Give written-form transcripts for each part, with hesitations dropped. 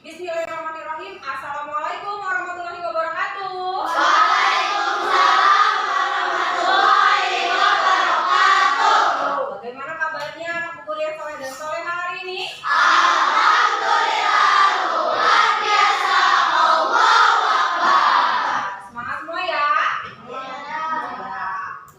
Bismillahirrahmanirrahim. Assalamualaikum warahmatullahi wabarakatuh. Waalaikumsalam warahmatullahi wabarakatuh. Bagaimana kabarnya anak guru yang soleh dan soleh hari ini? Alhamdulillah, luar biasa. Allahu Akbar. Semangat semua ya. Ya.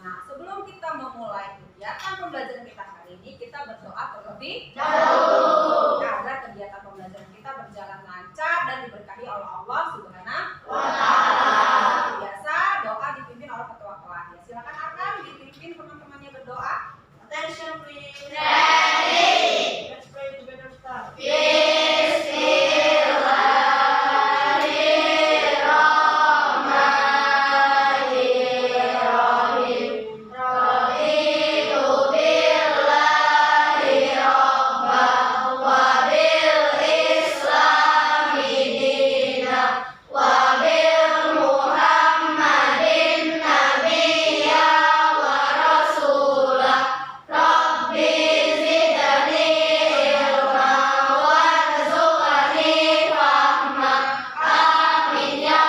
Nah, sebelum kita memulai kegiatan pembelajaran kita hari ini, kita berdoa terlebih Dahulu. agar kegiatan pembelajaran kita berjalan lancar dan diberkahi oleh Allah Subhanahu Wa ta'ala. Biasa doa dipimpin oleh ketua kelas. Ya, silakan akan dipimpin teman-temannya berdoa. Attention please. Ready. Let's pray together. Start. Bismillahirrahmanirrahim. Raditu billahi rabban wa bil islami dinan wa bil muhammadin nabiyya wa rasulah. Rabbi zidni ilman warzuqni fahman. Amin ya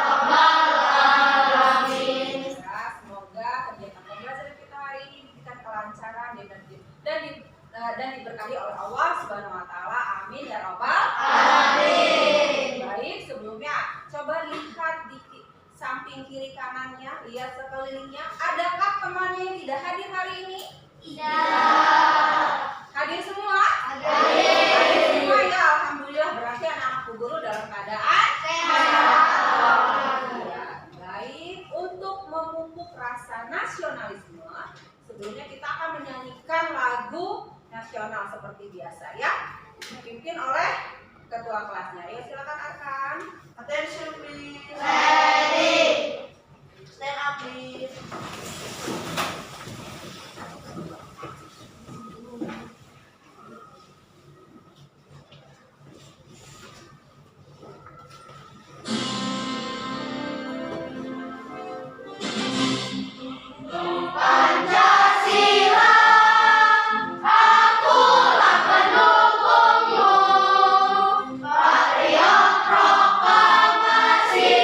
rabbal alamin. Ya, semoga kegiatan pembelajaran kita hari ini diberikan kelancaran dan diberkahi oleh Allah Subhanahu wa taala. Amin ya rabbal Amin. Baik, sebelumnya coba lihat di samping kiri kanannya, lihat sekelilingnya. Adakah temannya yang tidak hadir hari ini? Tidak. Hadir semua? Hadir. Hadir semua ya, alhamdulillah, berarti anak-anak guru dalam keadaan Sehat. Ya, baik. Untuk memupuk rasa nasionalisme, sebelumnya kita akan menyanyikan lagu nasional seperti biasa ya, dipimpin oleh ketua kelasnya. Ya, silakan Arkan. Attention please. Ready. Stand up please. Pancasila, akulah pendukungmu. Patriot proklamasi,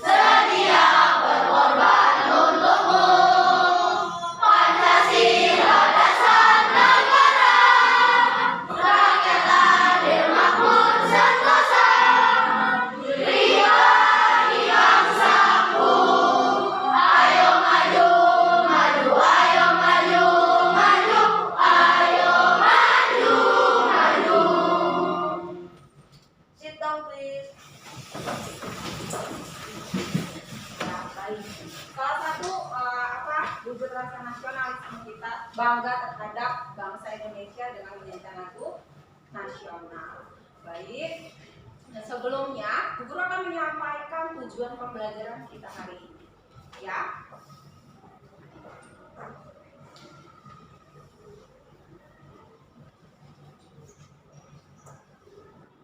sedia berkorban untukmu. Pancasila dasar negara, rakyat adil makmur sentosa. Pribadi bangsaku, ayo maju, maju, ayo maju, maju, ayo maju, maju. Sit down please. Ya, baik. Salah satu wujud rasa nasionalisme kita bangga terhadap bangsa Indonesia dengan menyanyikan lagu nasional. Baik. Dan sebelumnya, Bu Guru akan menyampaikan tujuan pembelajaran kita hari ini. Ya.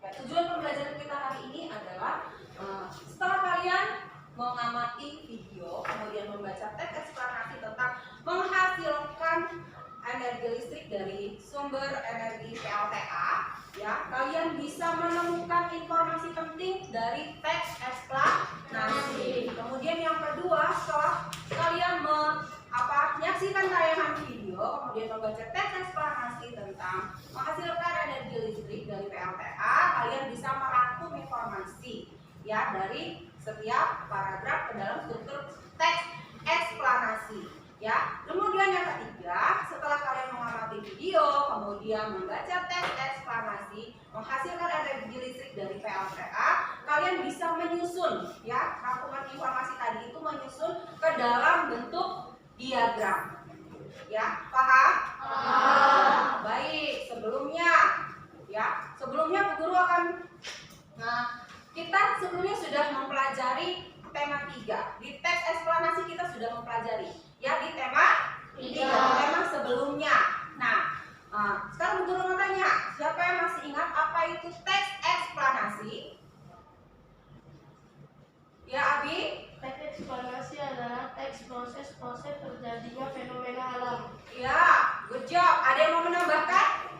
Ya, tujuan pembelajaran kita hari ini adalah setelah kalian mengamati video, kemudian membaca teks eksplanasi tentang menghasilkan energi listrik dari sumber energi PLTA, ya, kalian bisa menemukan informasi penting dari teks eksplanasi. Kemudian yang kedua, setelah kalian menyaksikan tayangan video, kemudian membaca teks eksplanasi tentang menghasilkan energi listrik dari PLTA, kalian bisa merangkum informasi ya dari setiap paragraf ke dalam struktur teks eksplanasi ya. Kemudian yang ketiga, setelah kalian mengamati video, kemudian membaca teks eksplanasi menghasilkan energi listrik dari PLTA, kalian bisa menyusun ya rangkuman informasi tadi itu, menyusun ke dalam bentuk diagram. Ya, paham? Baik, sebelumnya Bu Guru akan kita sebelumnya sudah mempelajari tema 3. Di teks eksplanasi kita sudah mempelajari ya di tema 3 sebelumnya. Nah, sekarang Bu Guru mau tanya, siapa yang masih ingat apa itu teks eksplanasi? Ya, Abi? Teks eksplanasi adalah teks proses-proses terjadinya fenomena alam. Ya, good job. Ada yang mau menambahkan?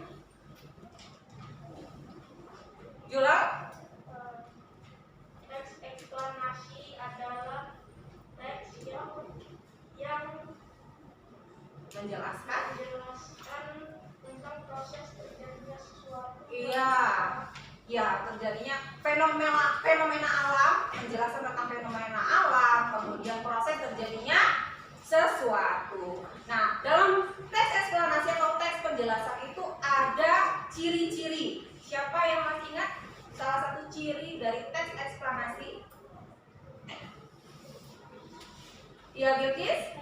Jula? menjelaskan tentang proses terjadinya sesuatu. iya, ya terjadinya fenomena alam, menjelaskan tentang fenomena alam, kemudian proses terjadinya sesuatu. Nah, dalam teks eksplanasi atau teks penjelasan itu ada ciri-ciri. Siapa yang masih ingat salah satu ciri dari teks eksplanasi? Iya, Bilkis?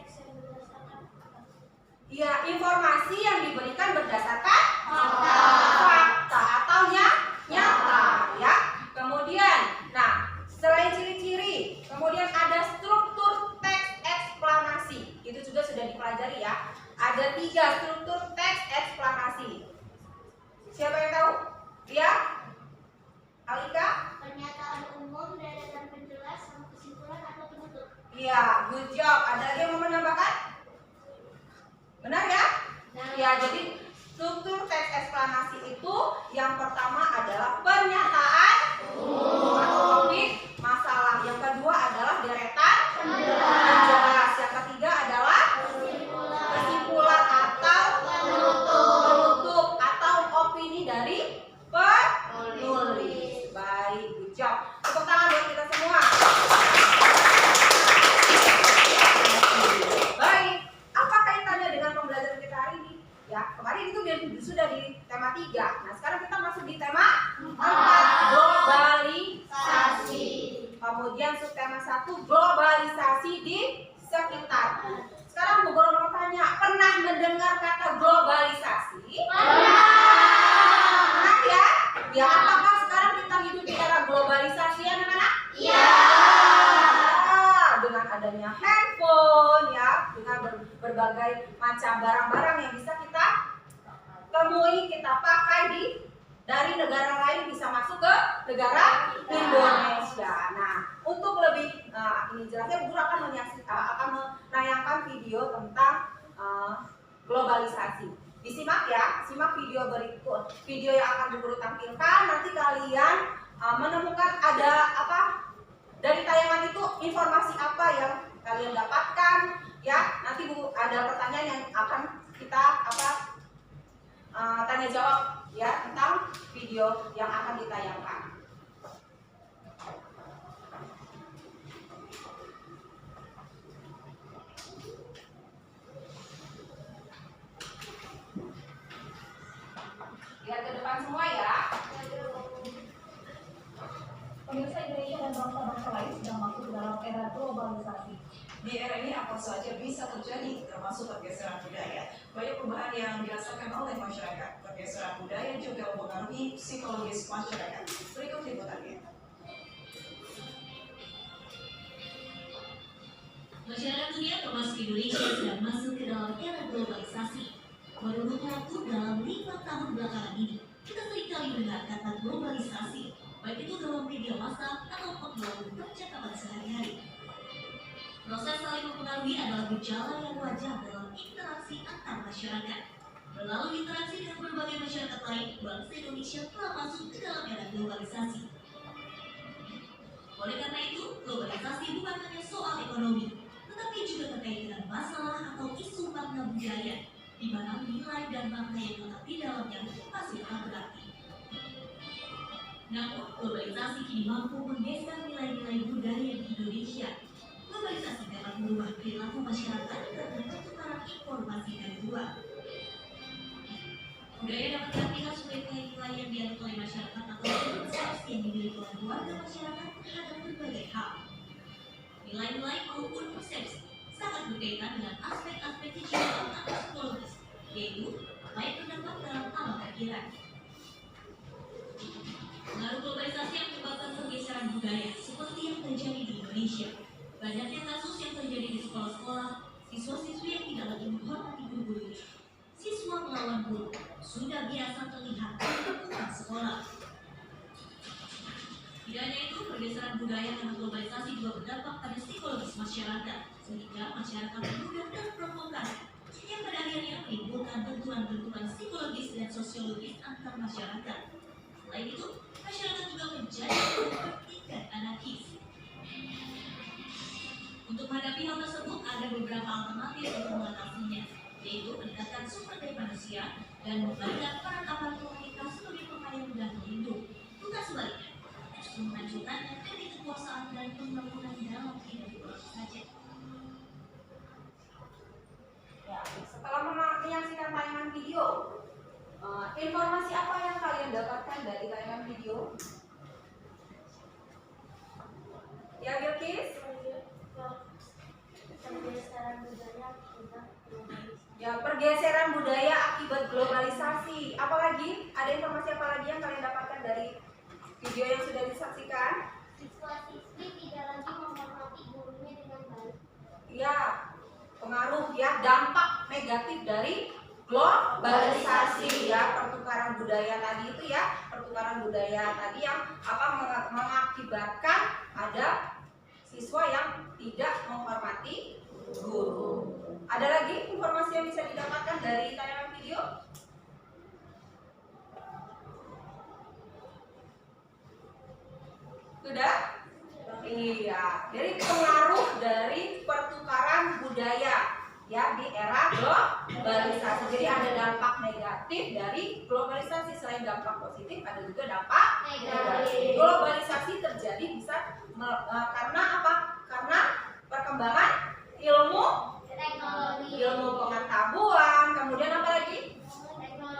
Ya, informasi yang diberikan berdasarkan fakta atau nyata, ya. Kemudian, nah, selain ciri-ciri, kemudian ada struktur teks eksplanasi. Itu juga sudah dipelajari ya. Ada 3 struktur teks eksplanasi. Siapa yang tahu? Ya? Alika? Pernyataan umum, deretan penjelas, sama kesimpulan atau penutup. Iya, good job. Ada lagi yang mau menambahkan? Benar ya? Ya, jadi struktur teks eksplanasi itu yang pertama adalah pernyataan atau topik masalah. Yang kedua adalah deretan penjelas. Yang ketiga adalah kesimpulan atau penutup atau opini dari penulis. Baik, good job. Tepuk tangan buat kita semua. Baik, apa kaitannya dengan pembelajaran kita hari ini? Ya, kemarin itu sudah di tema 3. Nah, sekarang kita masuk di tema 4, globalisasi. Kemudian subtema 1, globalisasi di sekitar. Sekarang Bu Guru mau tanya, pernah mendengar kata globalisasi? Pernah ya? Ya, apakah sekarang kita hidup di era globalisasi, anak-anak? Iya. Dengan adanya handphone ya, dengan berbagai macam barang-barang yang bisa kita temui, kita pakai dari negara lain bisa masuk ke negara Indonesia. Nah, untuk lebih ini jelasnya, Bu Guru akan menayangkan video tentang globalisasi. Disimak ya, simak video berikut, video yang akan Bu Guru tampilkan. Nanti kalian menemukan ada apa dari tayangan itu, informasi apa yang kalian dapatkan ya. Nanti Bu ada pertanyaan yang akan kita tanya jawab ya tentang video yang akan ditayangkan. Lihat ke depan semua ya. Pemirsa, Indonesia dan bangsa-bangsa lain sedang masuk dalam era globalisasi. Di era ini apa saja bisa terjadi, termasuk pergeseran budaya. Banyak perubahan yang dirasakan oleh masyarakat. Pergeseran budaya juga mempengaruhi psikologis masyarakat. Berikut liputannya. Masyarakat dunia termasuk Indonesia sedang masuk ke dalam era globalisasi. Menurut waktu dalam 5 tahun belakangan ini, kita seringkali mendengar kata globalisasi, baik itu dalam media massa atau melalui percakapan sehari-hari. Proses saling mempengaruhi adalah gejala yang wajar dalam interaksi antar masyarakat. Melalui interaksi dengan berbagai masyarakat lain, bangsa Indonesia telah masuk ke dalam era globalisasi. Oleh karena itu, globalisasi bukan hanya soal ekonomi, tetapi juga terkait dengan masalah atau isu makna budaya, di mana nilai dan makna yang terdapat di dalamnya masih sangat berarti. Namun, globalisasi kini mampu menggeser nilai-nilai budaya di Indonesia. Globalisasi dapat merubah perilaku masyarakat karena pertukaran informasi dari luar. Budaya dapat diartikan sebagai nilai-nilai yang dianut oleh masyarakat atau persepsi yang dimiliki oleh warga masyarakat terhadap berbagai hal. Nilai-nilai maupun persepsi sangat berkaitan dengan aspek-aspek kejiwaan atau psikologis, yaitu baik terdapat dalam alam pikiran. Pengaruh globalisasi yang menyebabkan pergeseran budaya seperti yang terjadi di Indonesia. Banyaknya kasus yang terjadi di sekolah-sekolah, siswa-siswi yang tidak lagi menghormati guru-gurunya. Siswa melawan guru sudah biasa terlihat di lingkungan sekolah. Tidak hanya itu, pergeseran budaya karena globalisasi juga berdampak pada psikologis masyarakat, sehingga masyarakat mudah terprovokasi, yang pada akhirnya menimbulkan benturan-benturan psikologis dan sosiologis antar masyarakat. Selain itu, masyarakat juga menjadi bertingkat anarkis. Untuk menghadapi hal tersebut, ada beberapa alternatif untuk mengatasinya, yaitu meningkatkan sumber daya manusia dan mengembalikan peran aparatur kita sebagai pemain dan pelindung. Bukan sebaliknya, justru menghancurkannya demi kekuasaan dan pembangunan dalam hidup saja. Ya, setelah menyaksikan tayangan video, informasi apa yang kalian dapatkan dari tayangan video? Ya, Bilkis? Pergeseran budaya akibat globalisasi. Ya, pergeseran budaya akibat globalisasi. Apalagi? Ada informasi apa lagi yang kalian dapatkan dari video yang sudah disaksikan? Siswa-siswi tidak lagi menghormati gurunya dengan baik. Ya, pengaruh ya, dampak negatif dari globalisasi ya, pertukaran budaya tadi itu ya, pertukaran budaya tadi yang mengakibatkan ada siswa yang tidak menghormati guru. Ada lagi informasi yang bisa didapatkan dari tayangan video? Sudah? Iya, jadi pengaruh dari pertukaran budaya ya di era globalisasi. Jadi ada dampak negatif dari globalisasi. Selain dampak positif, ada juga dampak negatif. Globalisasi terjadi bisa karena apa? Karena perkembangan ilmu pengetahuan, kemudian apa lagi?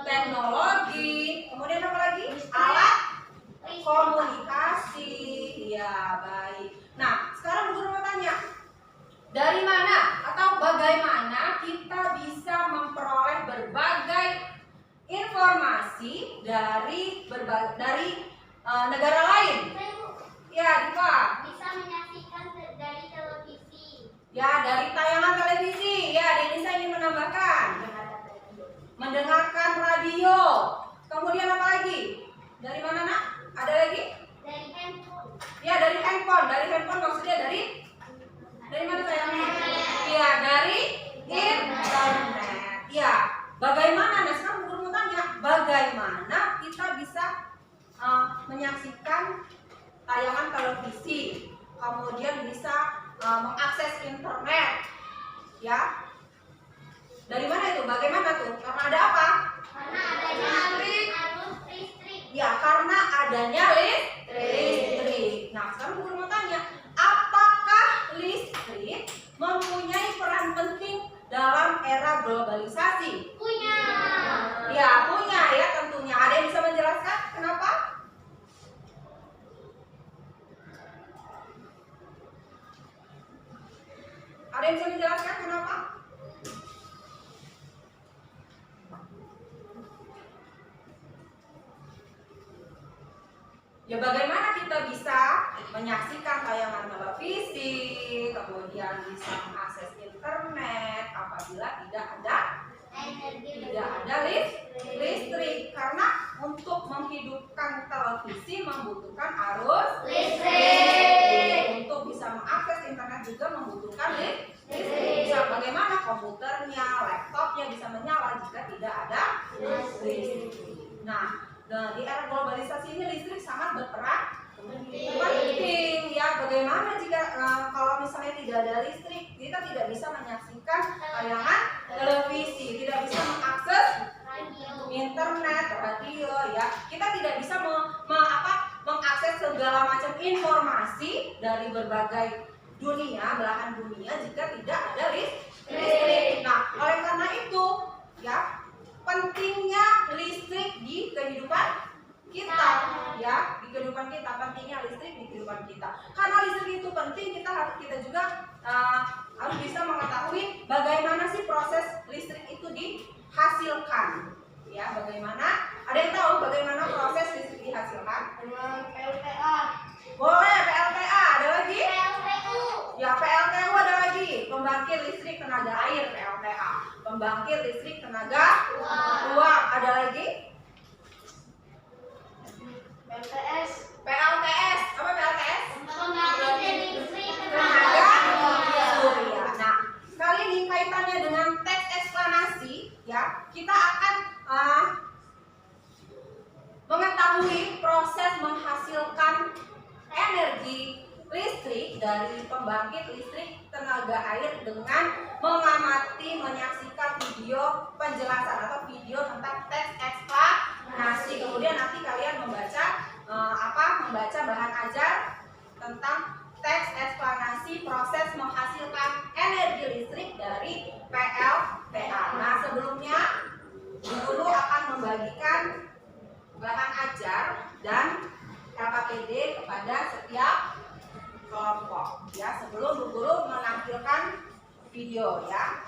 Teknologi, kemudian apa lagi? Alat komunikasi. Ya, baik. Nah, sekarang guru mau tanya, dari mana atau bagaimana kita bisa memperoleh berbagai informasi dari negara lain? Ya, Diva. Bisa menyaksikan dari televisi. Ya, dari tayangan televisi. Ya, Denisa ingin menambahkan. Mendengarkan radio. Kemudian apa lagi? Dari mana, Nak? Ada lagi? Dari handphone. Ya, dari handphone. Dari handphone maksudnya dari mana sayangnya? Iya, dari internet. Ya, bagaimana? Nah, sekarang guru mau tanya, bagaimana kita bisa menyaksikan tayangan televisi, kemudian bisa mengakses internet, ya? Dari mana itu? Bagaimana tuh? Karena ada apa? Karena adanya arus listrik. Ya, karena adanya listrik. Nah, sekarang guru mau tanya, apakah listrik mempunyai peran penting dalam era globalisasi? Punya. Ya, punya ya tentunya. Ada yang bisa menjelaskan kenapa? Ada yang bisa menjelaskan kenapa? Ya, bagaimana kita bisa menyaksikan tayangan televisi, kemudian bisa mengakses internet apabila tidak ada listrik? Karena untuk menghidupkan televisi membutuhkan arus listrik. Untuk bisa mengakses internet juga membutuhkan listrik. Bisa bagaimana komputernya, laptopnya bisa menyala jika tidak ada listrik. Nah, di era globalisasi ini listrik sangat berperan penting ya. Bagaimana jika kalau misalnya tidak ada listrik, kita tidak bisa menyaksikan tayangan televisi, tidak bisa mengakses internet, radio ya. Kita tidak bisa mengakses segala macam informasi dari berbagai belahan dunia jika tidak ada listrik. Nah, oleh karena itu ya, pentingnya listrik di kehidupan kita ya, di kehidupan kita, pentingnya listrik di kehidupan kita. Karena listrik itu penting, kita juga harus bisa mengetahui bagaimana sih proses listrik itu dihasilkan. Ya, bagaimana? Ada yang tahu bagaimana proses listrik dihasilkan? Dengan PLTA. Boleh, PLTA. Ada lagi? PLTU. Ya, PLTU ada lagi. Pembangkit listrik tenaga air, PLTA. Pembangkit listrik tenaga uap. Ada lagi? PLTS. PLTS. Apa PLTS? Pembangkit listrik Tenaga surya. Nah, kali ini kaitannya dengan teks eksplanasi ya. Kita akan mengetahui proses menghasilkan energi listrik dari pembangkit listrik tenaga air dengan mengamati, menyaksikan video penjelasan atau video tentang teks eksplanasi. Kemudian nanti kalian membaca membaca bahan ajar tentang teks eksplanasi proses menghasilkan energi listrik dari PLTA. Nah, sebelumnya guru akan membagikan bahan ajar dan LKPD kepada setiap kelompok ya, sebelum Bu Guru menampilkan video ya.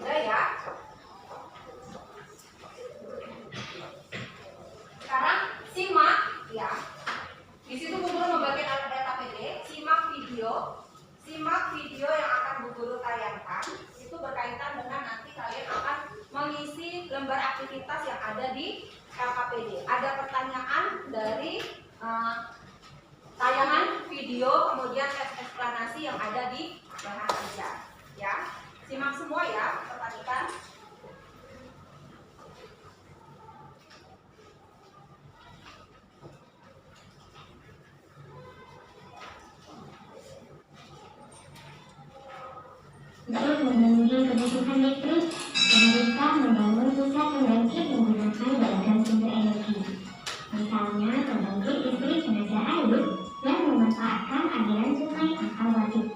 Udah ya. Sekarang simak ya. Di situ Bu Guru membagikan alat LKPD, simak video yang akan Bu Guru tayangkan. Itu berkaitan dengan nanti kalian akan mengisi lembar aktivitas yang ada di LKPD. Ada pertanyaan dari tayangan video, kemudian teks eksplanasi yang ada di bahan ajar ya. Simak semua ya, perhatikan. Untuk memenuhi kebutuhan listrik, pemerintah membangun pusat pembangkit menggunakan beragam sumber energi. Misalnya, pembangkit listrik tenaga air yang memanfaatkan aliran sungai atau waduk.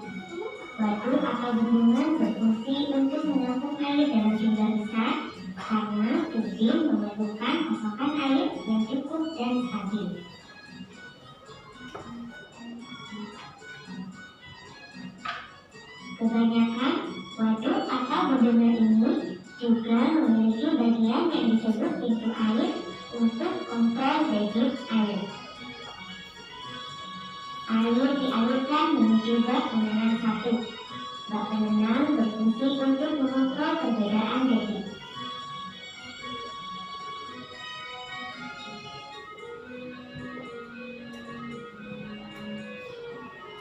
Waduk atau bendungan berfungsi untuk menampung air dalam jumlah besar karena tubing memerlukan pasokan air yang cukup dan stabil. Kebanyakan waduk atau bendungan ini juga memiliki bagian yang disebut pintu air untuk kontrol debit air. Air dialirkan menuju bak penenang satu. Bak penenang berfungsi untuk mengontrol perbedaan debit.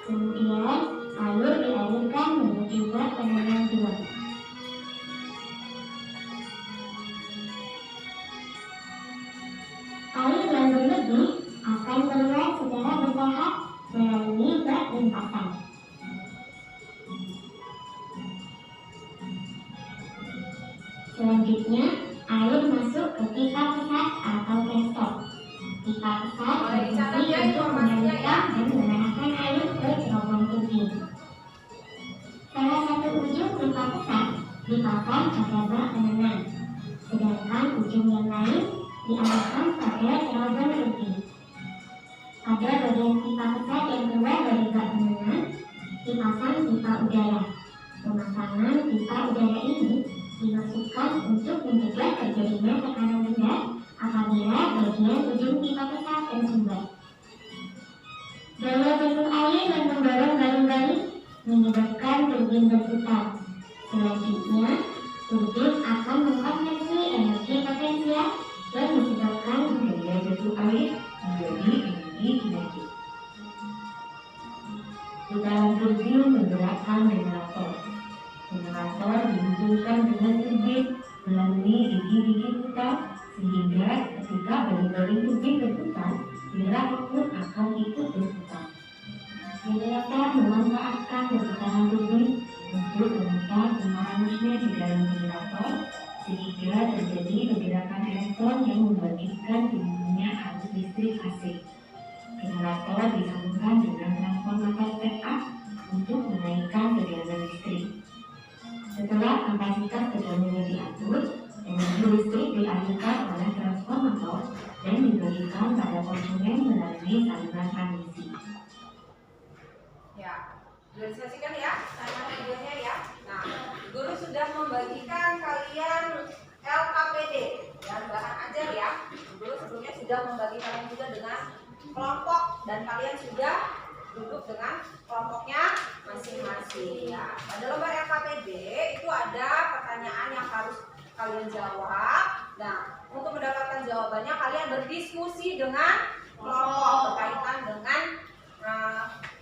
Kemudian air dialirkan menuju bak penenang dua. Air yang berlebih akan keluar secara bertahap melalui bak limpasan. Selanjutnya, air masuk ke pipa pesat atau penstop. Pipa pesat berfungsi untuk mengalirkan dan mengarahkan air ke cerobong tubing. Salah satu ujung pipa pesat dipasang pada bak penenang, sedangkan ujung yang lain dialirkan pada cerobong tubing. Pada bagian pipa pesat yang keluar dari bak penenang dipasang pipa udara. Pemasangan pipa udara ini dimaksudkan untuk mencegah terjadinya tekanan rendah apabila bagian ujung pipa pesat tersumbat. Daya pintu air yang mendorong baling-baling menyebabkan turbin berputar. Selanjutnya, turbin akan mengkonversi energi potensial dan menyebabkan daya pintu air menjadi energi kinetik. Di dalam turbin menggerakkan generator. Generator dihubungkan dengan turbin melalui gigi-gigi putar sehingga ketika baling-baling turbin berputar, gerak pun akan ikut berputar. Generator memanfaatkan perputaran turbin untuk memutar kumparan mesin di dalam generator sehingga terjadi pergerakan elektron yang membangkitkan timbulnya arus listrik AC. Generator disambungkan dengan transformator step-up untuk menaikkan tegangan listrik. Setelah kapasitas tegangannya diatur, energi listrik dialirkan oleh transformator dan diberikan pada konsumen melalui saluran transmisi. Ya, sudah disaksikan ya tayangan videonya ya. Nah, guru sudah membagikan kalian LKPD dan bahan ajar ya. Guru sebelumnya sudah membagi kalian juga dengan kelompok dan kalian sudah duduk dengan kelompoknya masing-masing ya. Pada lembar LKPD itu ada pertanyaan yang harus kalian jawab Nah, untuk mendapatkan jawabannya kalian berdiskusi dengan kelompok berkaitan dengan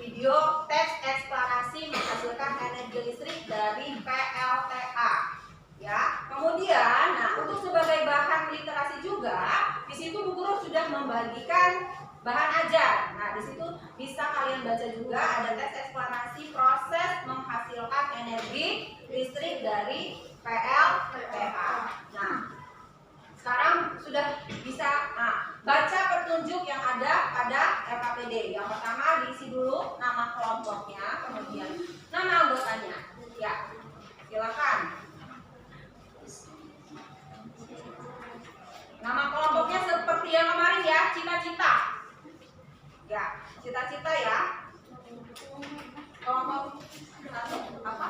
video teks eksplanasi menghasilkan energi listrik dari PLTA. Ya, kemudian, nah untuk sebagai bahan literasi juga, di situ Bu Guru sudah membagikan bahan ajar. Nah, di situ bisa kalian baca juga ada teks eksplanasi proses menghasilkan energi listrik dari PLTA. Nah, sekarang sudah bisa baca petunjuk yang ada pada RKPD. Yang pertama diisi dulu nama kelompoknya, kemudian nama anggotanya. Ya, silakan. Nama kelompoknya seperti yang kemarin ya, cita-cita. Ya, cita-cita ya. Kelompok satu apa?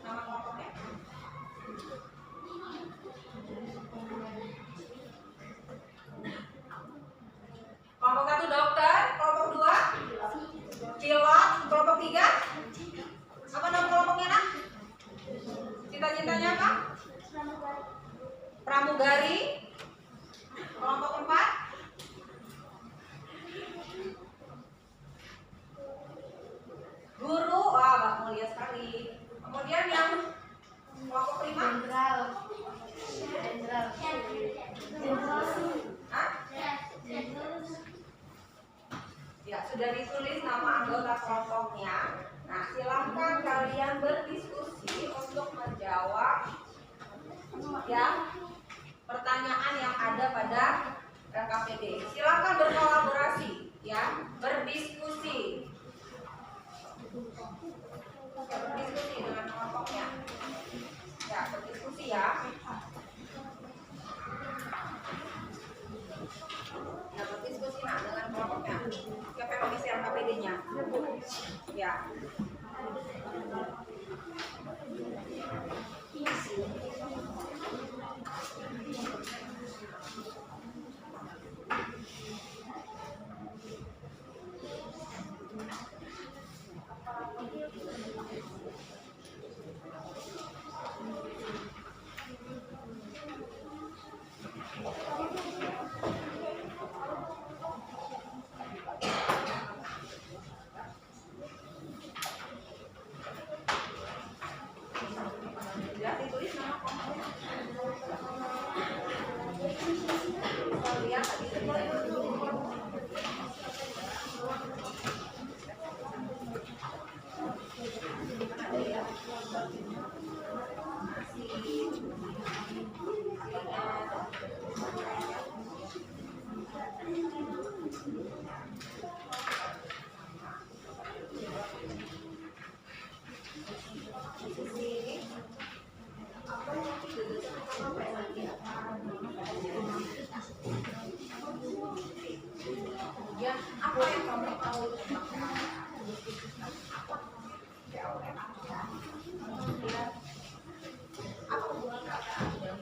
Nama kelompoknya? Kelompok satu dokter, kelompok dua pilot, kelompok tiga apa nama kelompoknya nak? Cita-citanya apa? Pramugari. Kelompok empat guru, wah Mbak mulia sekali. Kemudian yang kelompok lima Jenderal. Hah? Ya, sudah ditulis nama anggota kelompoknya. Nah, silakan kalian berdiskusi untuk menjawab ya pertanyaan yang ada pada RKPD. Silakan berkolaborasi ya, berdiskusi. Berdiskusi dengan kelompoknya. Ya, berdiskusi ya. Ya, berdiskusi nah dengan kelompoknya. Siapa yang mengisi RKPD-nya? Ya. Ya, ditulis nama kelompoknya. Lihat tadi kemudian apa yang kamu tahu tentang apa hubungan kata dan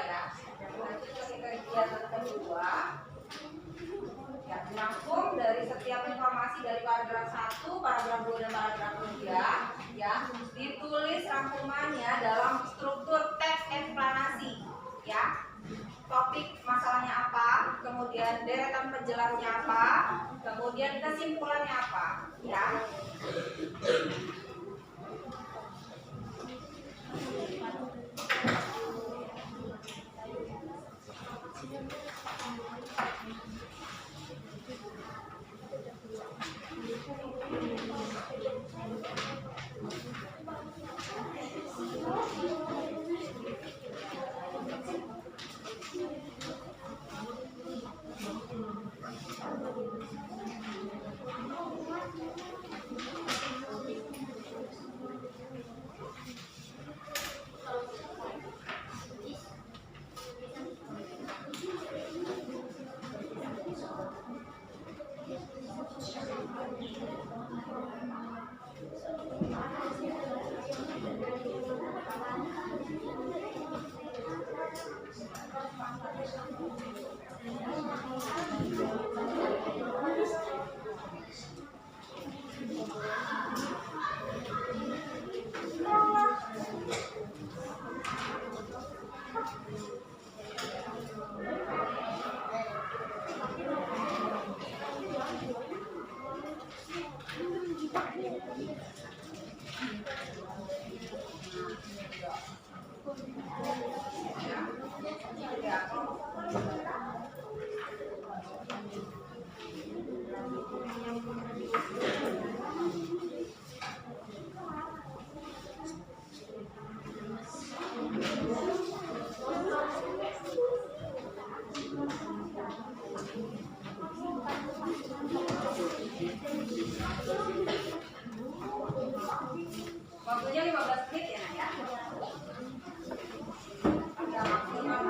ya. Lanjut ke kegiatan kedua. Ya, dirangkum dari setiap informasi dari paragraf 1, paragraf 2 dan paragraf 3 ya, ditulis rangkumannya dalam struktur teks eksplanasi ya. Topik masalahnya apa, kemudian deretan penjelasnya apa, kemudian kesimpulannya apa ya. Waktunya 15 menit ya, Nak, ya. Ada maksimal.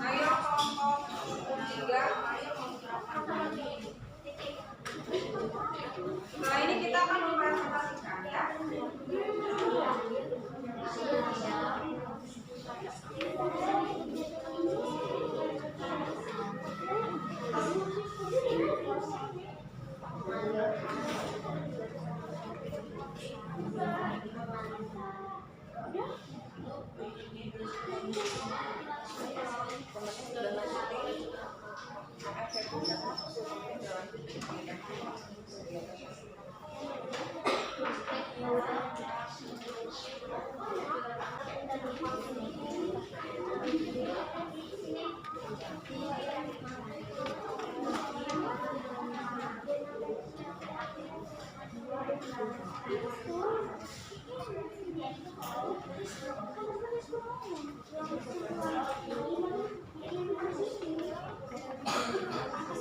Ayo kelompok 3, ayo menggerakkan kaki. Setelah ini kita akan mempresentasikan ya.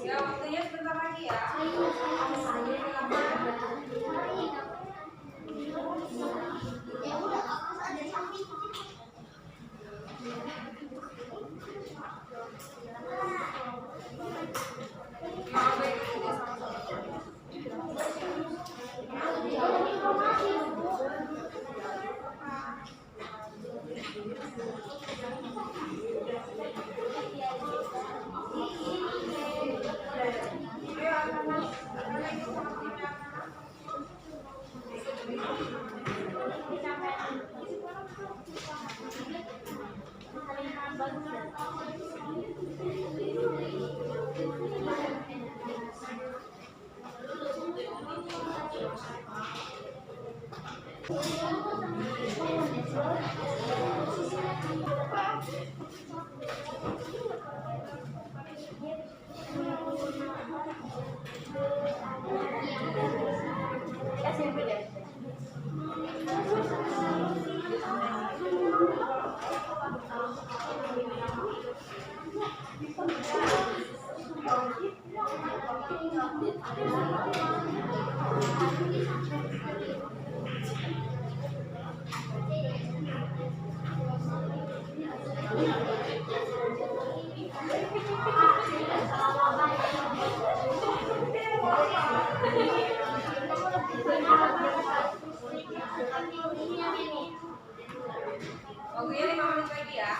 Ya, waktunya sebentar lagi ya. Waktunya 5 menit lagi ya.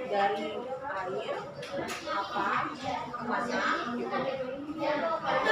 Dari air apa kemana gitu sampai akhirnya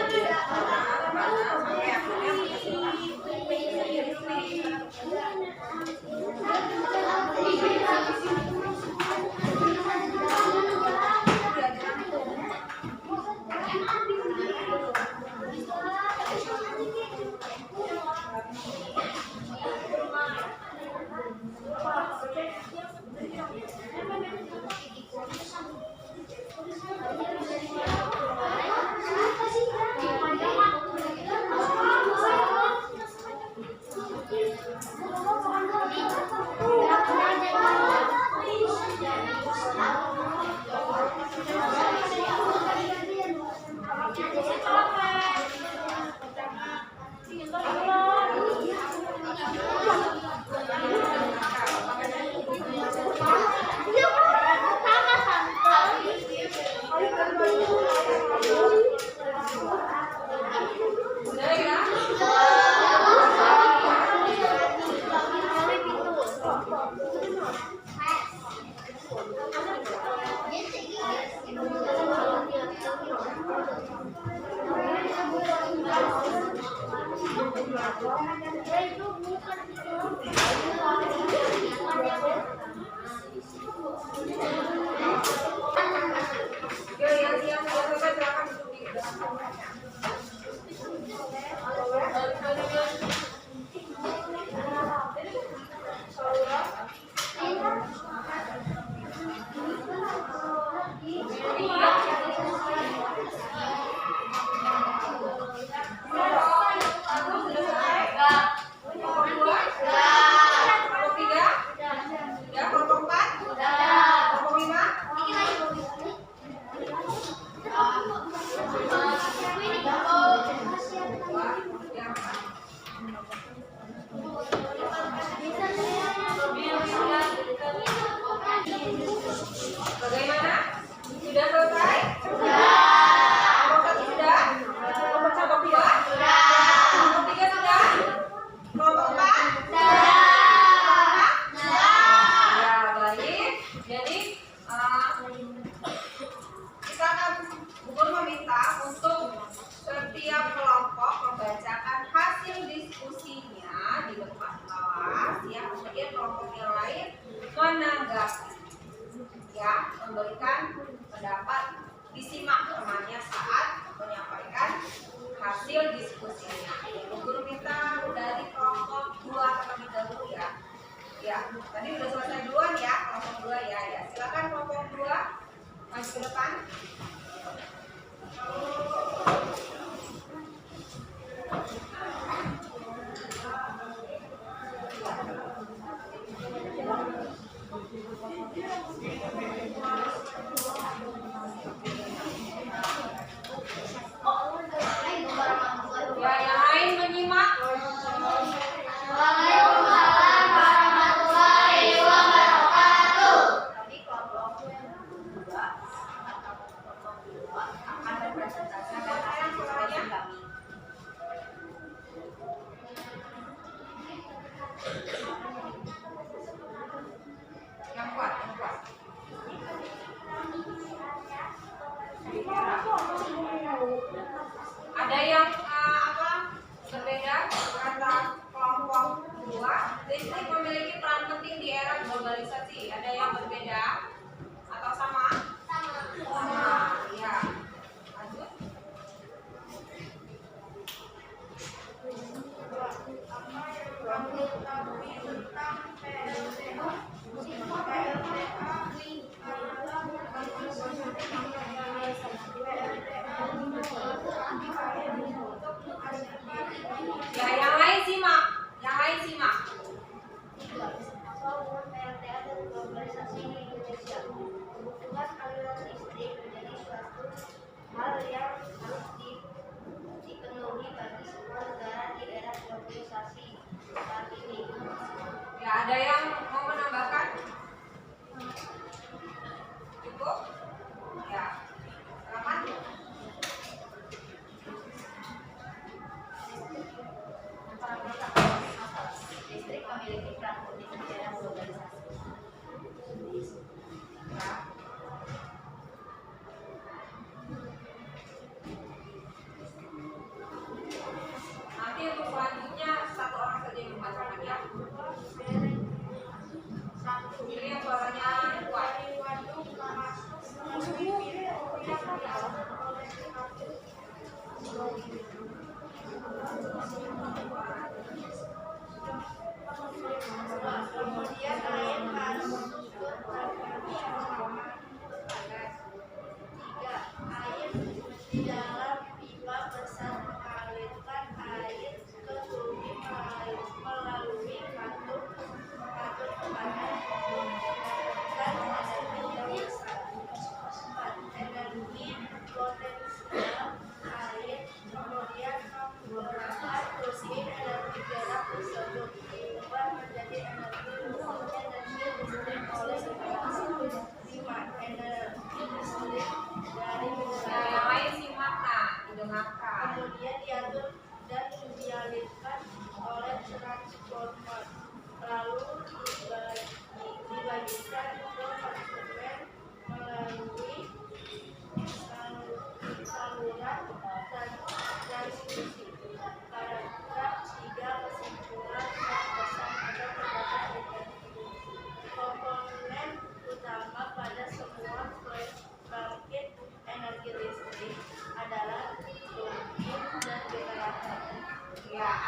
bagaimana? Sudah selesai? Kelompok 1 sudah? Kelompok 2? Kelompok 3 sudah? Kelompok 4? Ya, baik. Jadi kita akan guru meminta untuk setiap kelompok membacakan hasil diskusinya di depan kelas ya, kemudian kelompok yang lain menanggapi ya, memberikan pendapat, disimak temannya saat menyampaikan hasil diskusinya. Guru minta dari kelompok 2 terlebih dahulu ya. Ya, tadi sudah selesai duluan ya, kelompok 2 ya. Ya, silakan kelompok 2 maju ke depan. Ya, yang lain menyimak. Waalaikumsalam warahmatullahi wabarakatuh. Tadi kelompok 2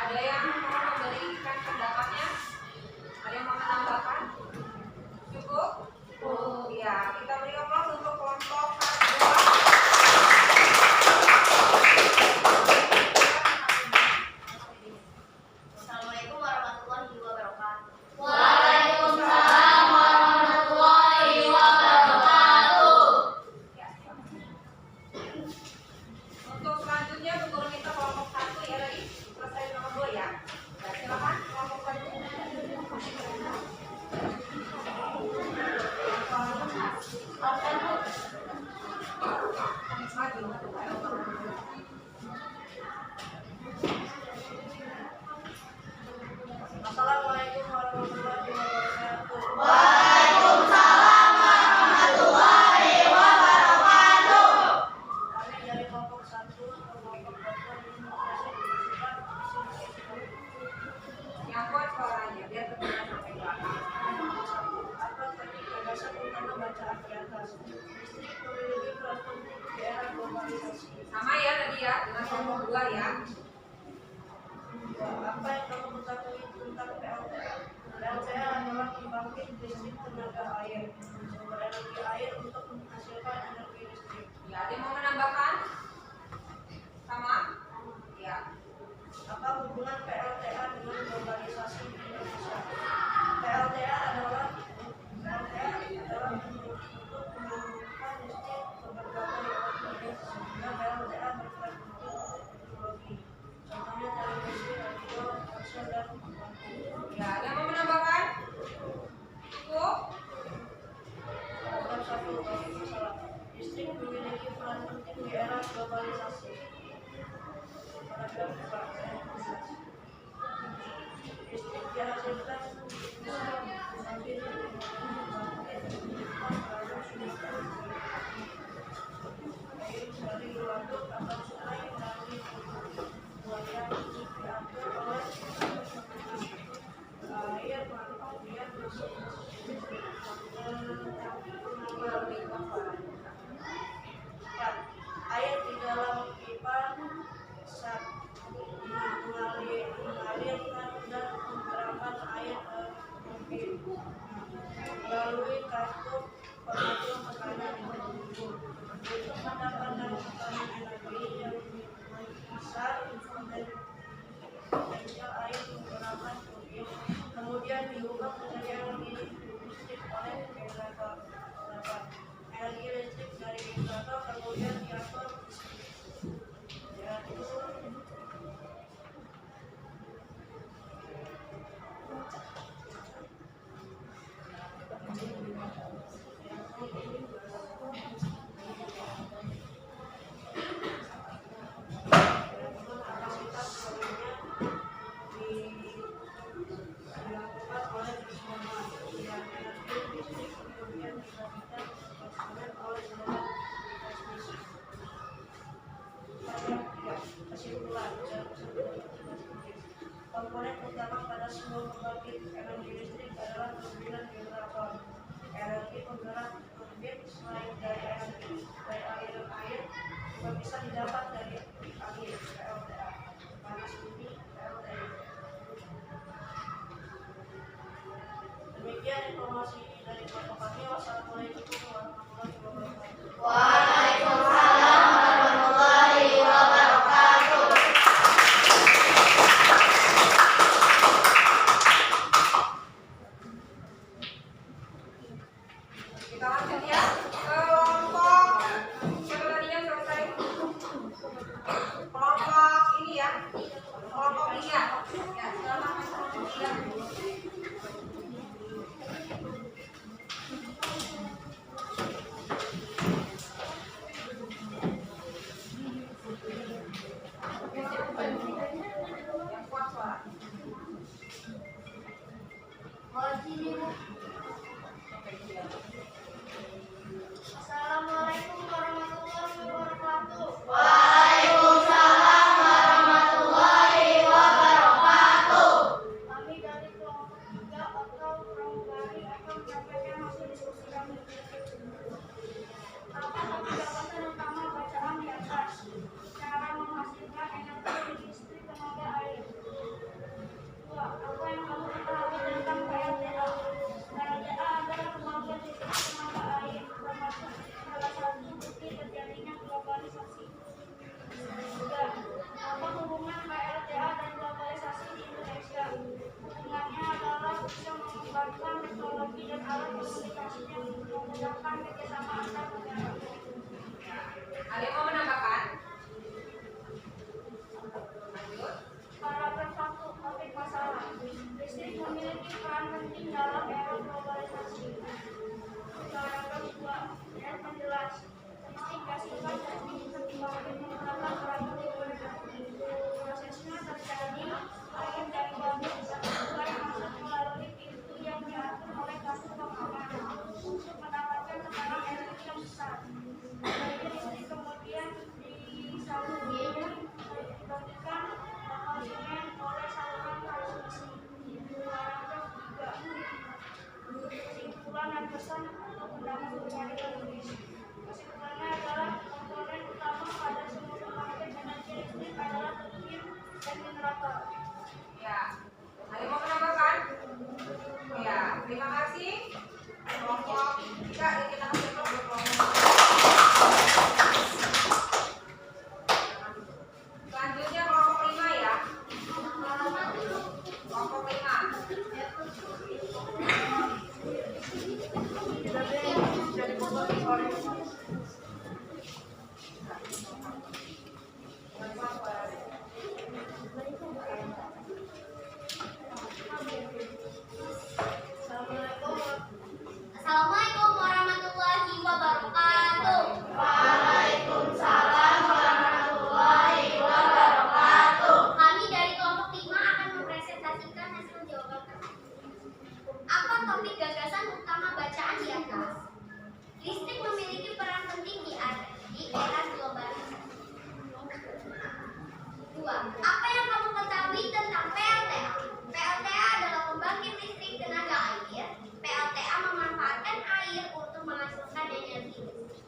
Ada yang mau memberikan pendapatnya? Ada yang mau menambahkan? Cukup? Ya, kita beri aplaus untuk kelompok kedua. Assalamualaikum warahmatullahi wabarakatuh. Waalaikumsalam warahmatullahi wabarakatuh. Ya. Untuk selanjutnya Bu Guru minta kelompok 1 ya tadi selesai nomor 2 ya. Ya, silakan kelompok 1. Assalamualaikum warahmatullahi wabarakatuh. Waalaikumsalam warahmatullahi wabarakatuh. Kami dari kelompok 1 kelompok Yang kuat suaranya biar terdengar sampai belakang. apa tadi gagasan utama bacaan di atas. Listrik memiliki peran penting di era globalisasi. Sama ya tadi ya dengan kelompok 2 ya. Apa yang kamu ketahui tentang PLTA? PLTA adalah pembangkit listrik tenaga air, sumber energi air untuk menghasilkan energi listrik. Ya, ada yang mau menambahkan? Sama? Ya. Apa hubungan PLTA dengan globalisasi di Indonesia? PLTA adalah untuk menyambungkan listrik ke berbagai organisasi sehingga PLTA berperan penting untuk teknologi. Contohnya televisi, radio, ponsel, dan lampu. Ya, ada yang mau menambahkan? Cukup? Paragraf 1 masalah. Listrik memiliki peran penting di era globalisasi. Paragraf 2. Listrik dihasilkan sambil air dari waduk atau sungai melalui buaya diatur oleh air kemudian masuk air di dalam pipa saat mengalirkan dan menyerapkan air ke mobil melalui kartu pengatur tekanan untuk mendapatkan tekanan energi yang besar potensial air menggunakan turbin kemudian diubah menjadi energi listrik oleh generator. Energi listrik dari generator kemudian diatur kapasitas dilakukan oleh semua yang energi listrik kemudian dibagikan oleh seluruh transmisi. memudahkan kerjasama antar negara. Ada yang mau menambahkan? Lanjut. Paragraf 1, topik masalah. Listrik memiliki peran penting dalam era globalisasi. Paragraf 2, yang menjelas. Listrik dihasilkan dari berbagai menggunakan perangkat energi. Prosesnya terjadi air dari bumi mulai masuk melalui pintu yang diatur oleh gas pengamanan untuk mendapatkan tekanan energi yang besar. Dari listrik kemudian disalurkan dibagikan ke konsumen oleh saluran transmisi. Paragraf 3. Kesimpulan dan pesan untuk mendapat jaringan listrik. Kesimpulannya adalah komponen utama pada semua pembangkit energi listrik adalah turbin dan generator. Ya. Ada yang mau menambahkan? Ya, terima kasih. Kelompok 3 yang kita kasih kelompok. Selanjutnya kelompok 5 ya. Kelompok Assalamualaikum warahmatullahi wabarakatuh. Kami dari kelompok 5 akan mempresentasikan hasil jawaban kami. Apa topik gagasan utama bacaan di atas? Listrik memiliki peran penting di era globalisasi. 2. Apa yang kamu ketahui tentang PLTA? PLTA adalah pembangkit listrik tenaga air. PLTA memanfaatkan air untuk menghasilkan energi listrik.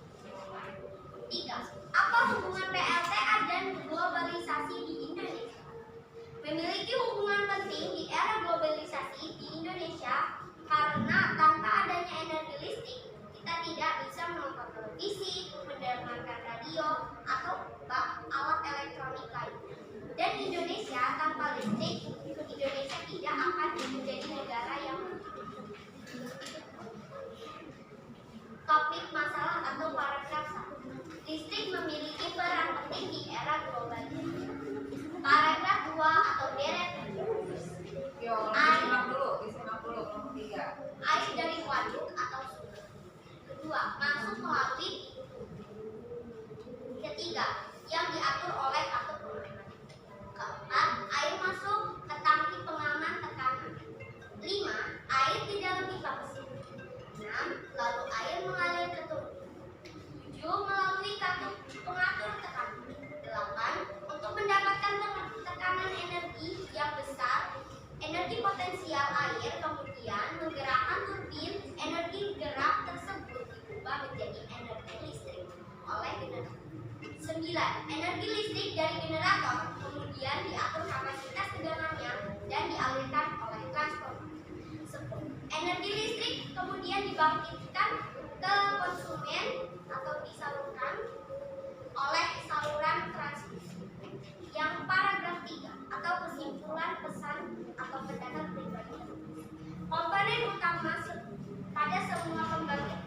3. Apa hubungan PLTA dan globalisasi di Indonesia? Memiliki hubungan penting di era globalisasi di Indonesia karena tanpa adanya energi listrik kita tidak bisa menonton televisi, mendengarkan radio, atau alat elektronik lainnya. Dan Indonesia tanpa listrik, Indonesia tidak akan menjadi negara yang topik masalah atau paragraf 1. Listrik memiliki peran penting di era globalisasi. Paragraf 2 atau deret. Yo, disimak dulu kelompok 3. Air dari waduk atau sumber. Kedua, masuk melalui pintu. Ketiga, yang diatur oleh kartu pengaman. Keempat, air masuk ke tangki pengaman tekanan. 5. Air di dalam pipa besi. 6. Lalu air mengalir ke turbin. 7. Melalui kartu pengatur tekanan. 8. Untuk mendapatkan tekanan energi yang besar, energi potensial air kemudian menggerakkan turbin. Energi gerak tersebut diubah menjadi energi listrik oleh generator. 9. Energi listrik dari generator kemudian diatur kapasitas tegangannya dan dialirkan oleh transformator. 10. Energi listrik kemudian dibangkitkan ke konsumen atau disalurkan oleh saluran transmisi. Yang paragraf 3 atau kesimpulan pesan atau pendapat pribadi. Komponen utama pada semua pembangkit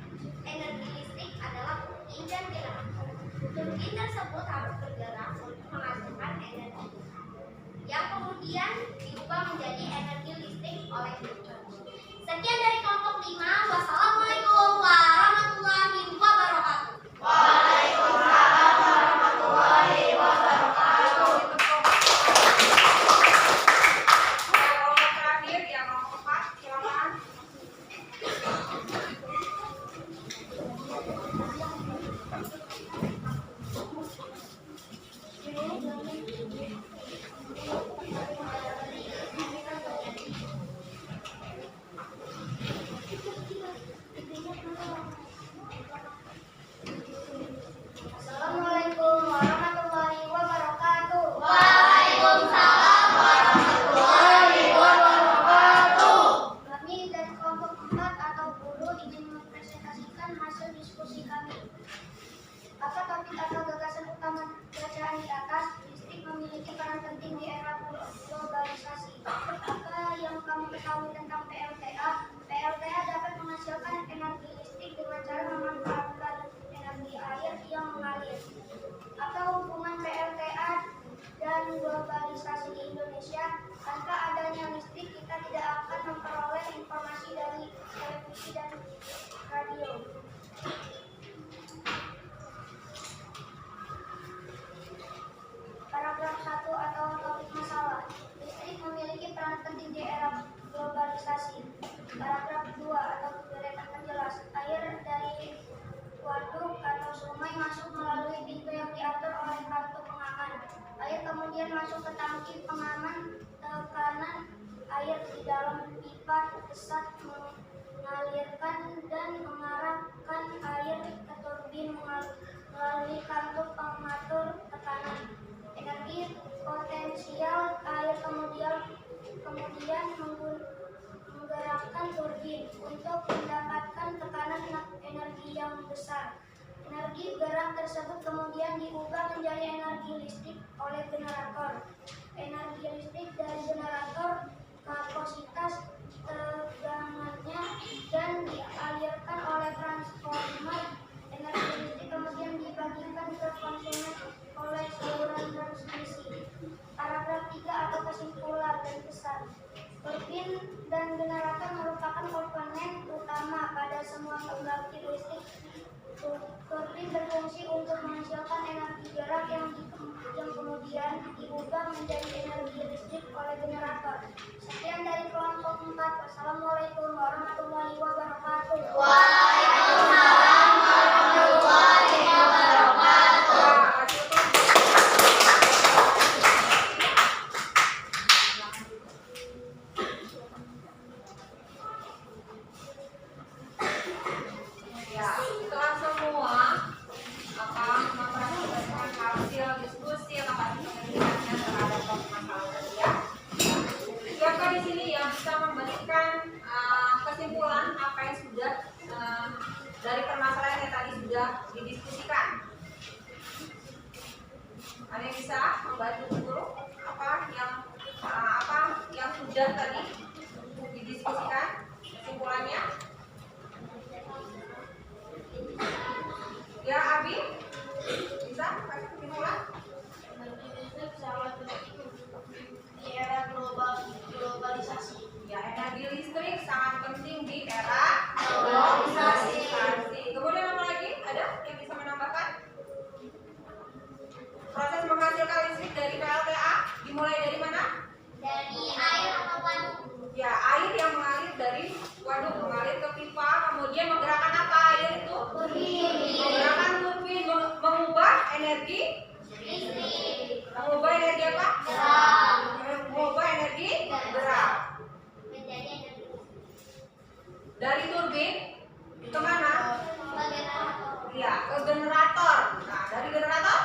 energi listrik adalah turbin dan generator. Turbin tersebut harus bergerak untuk menghasilkan energi yang kemudian diubah menjadi energi listrik oleh generator. Sekian dari kelompok 5. Wassalamualaikum warahmatullahi wabarakatuh. Ya, kelompok terakhir ya, kelompok 4, silakan. Assalamualaikum warahmatullahi wabarakatuh. Kami dari kelompok 4 atau guru ingin mempresentasikan hasil diskusi kami. Apa topik atau gagasan utama bacaan di atas? Listrik memiliki peran penting di era globalisasi. Apa yang kamu ketahui tentang PLTA? PLTA dapat menghasilkan energi listrik dengan cara masuk ke tangki pengaman. Tekanan air di dalam pipa pesat mengalirkan dan mengarahkan air ke turbin melalui kantuk pengatur tekanan. Energi potensial air kemudian menggerakkan turbin untuk mendapatkan tekanan energi yang besar. Energi gerak tersebut kemudian diubah menjadi energi listrik oleh generator. Energi listrik dari generator kapasitas tegangannya dan dialirkan oleh transformer. Energi listrik kemudian dibagikan ke konsumen oleh saluran transmisi. Paragraf 3 atau kesimpulan dan pesan. Turbin dan generator merupakan komponen utama pada semua pembangkit listrik. Turbin berfungsi untuk menghasilkan energi gerak yang kemudian diubah menjadi energi listrik oleh generator. Sekian dari kelompok 4. Wassalamualaikum warahmatullahi wabarakatuh. Waalaikumsalam warahmatullahi wabarakatuh. Ya, setelah semua memperhatikan hasil diskusi atau penelitiannya terhadap permasalahan ya. Siapa di sini yang bisa memberikan kesimpulan apa yang sudah dari permasalahan yang tadi sudah didiskusikan? Ada yang bisa membantu dulu apa yang sudah tadi didiskusikan kesimpulannya? Ya, Abi, bisa kasih kesimpulan? Di era globalisasi. Ya, energi listrik sangat penting di era globalisasi. Kemudian apa lagi? Ada yang bisa menambahkan? Proses menghasilkan listrik dari PLTA dimulai dari mana? Dari air atau waduk. Ya, air yang mengalir dari waduk mengalir ke pipa, kemudian menggerakkan apa air itu? Turbin. Menggerakkan turbin, mengubah energi Listrik. mengubah energi apa? Gerak. Mengubah energi gerak. Menjadi energi Dari turbin kemana? generator. Ya, ke generator. Nah, dari generator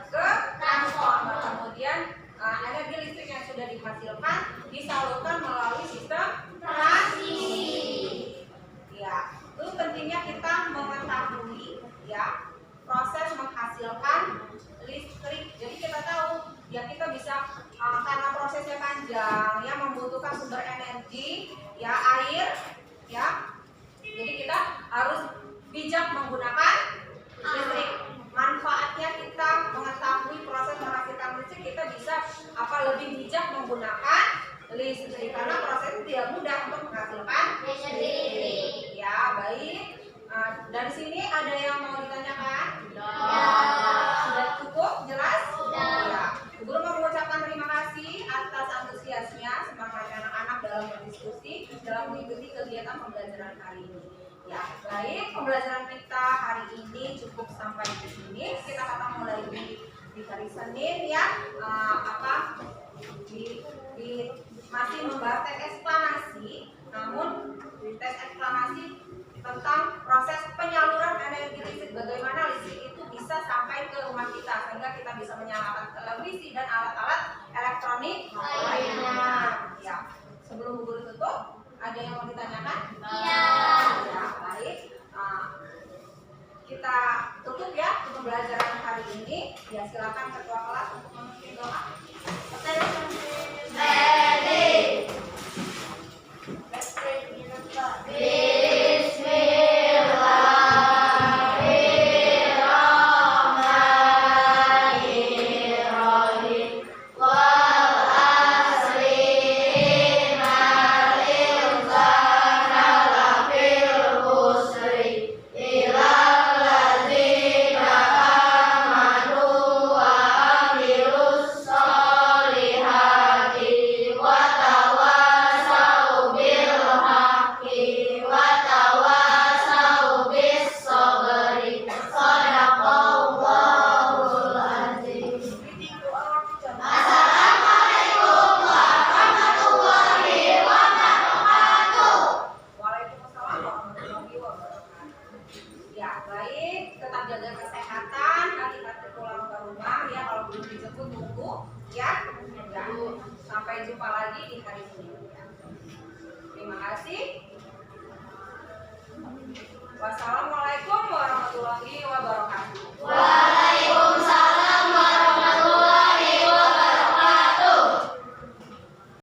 ke transformer. Kemudian energi listrik yang sudah dihasilkan disalurkan melalui sistem transmisi. Ya, itu pentingnya kita mengetahui ya proses menghasilkan listrik. Jadi kita tahu ya kita bisa karena prosesnya panjang ya membutuhkan sumber energi ya air ya. Jadi kita harus bijak menggunakan listrik. Manfaatnya kita mengetahui proses menghasilkan listrik, kita bisa lebih bijak menggunakan listrik karena proses tidak mudah untuk menghasilkan listrik. Ya, baik. Dari sini ada yang mau ditanyakan? Sudah cukup jelas? Ya. Guru mau mengucapkan terima kasih atas antusiasnya semangat anak-anak dalam berdiskusi dalam mengikuti kegiatan pembelajaran hari ini. Ya, baik, pembelajaran kita hari ini cukup sampai di sini. Kita ketemu lagi di hari Senin ya. Masih membahas tes eksplanasi, namun tes eksplanasi tentang proses penyaluran energi listrik, bagaimana listrik itu bisa sampai ke rumah kita sehingga kita bisa menyalakan televisi dan alat-alat elektronik lainnya. Ya, sebelum guru tutup, ada yang mau ditanyakan? Iya. Ya, baik. Kita tutup ya pembelajaran hari ini. Ya, silakan ketua kelas untuk memimpin doa. Wassalam.